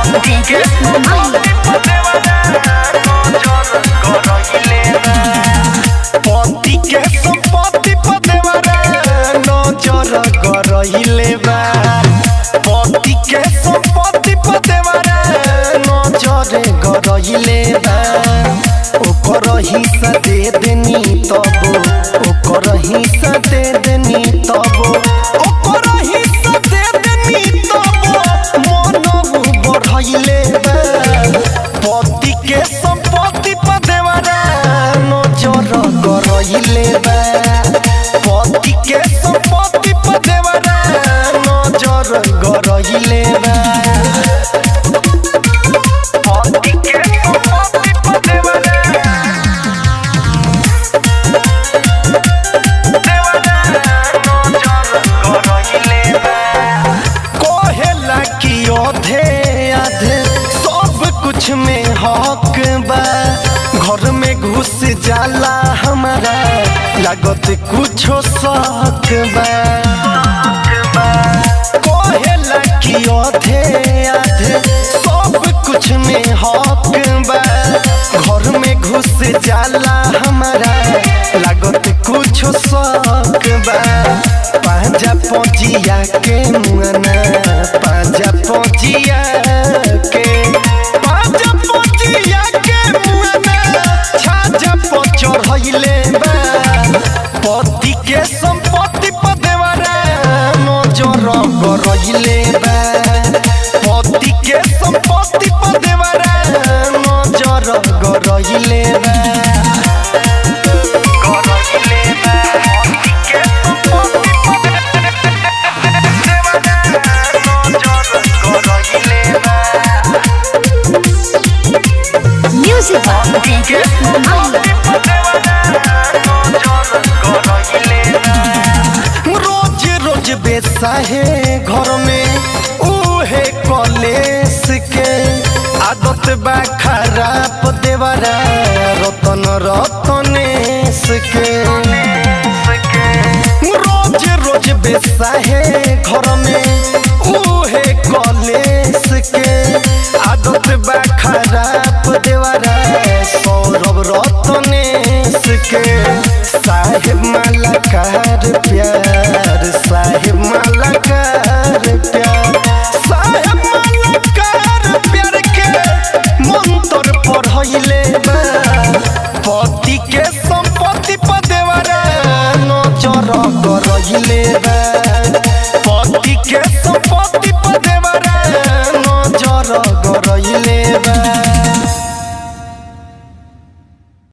DJ Smile पति के संपत्ति पर देवरा नजर गरइले बा पति के संपत्ति पर देवरा नजर गरइले बा ओकर हिस्सा दे देनी तब ओकर हिस्सा दे देनी तब ओकर हिस्सा दे देनी तब मनबू बढ़इले बा पति के संपत्ति पर देवरा नजर गरइले बा पति के संपत्ति पर देवरा नजर गरइले बा पति के संपत्ति पर देवरा कहेला कि अधे आधे सब कुछ में हक बा घर में घुस जाला हमारा लागत कुछो शक बा कहेला कि अधे आधे सब कुछ में हक बा घर में घुस जाला हमारा लागत कुछो शक बा पांजा पजिया के मुआना पांजा पजिया के पांजा पजिया के मुआना छाजा पर चढ़इले बा पति के संपत्ति पर देवरा नजर गरइले बा पति के संपत्ति पर देवरा नजर गरइले बा Music by DJ Smile रोज रोज बेसाहे घर में उहे कलेस के आदत बा खराब देवरा रतन रतनेश के रोज रोज बेसाहे घर में उहे कलेस के आदत बा खराब देवरा सौरभ रतनेश के साहेब मालाकार प्यार साहेब मालाकार प्यार साहेब मालाकार प्यार के मंत्र पढ़इले बा पति के संपत्ति पर देवरा नजर गरइले बा पति के संपत्ति पर देवरा नजर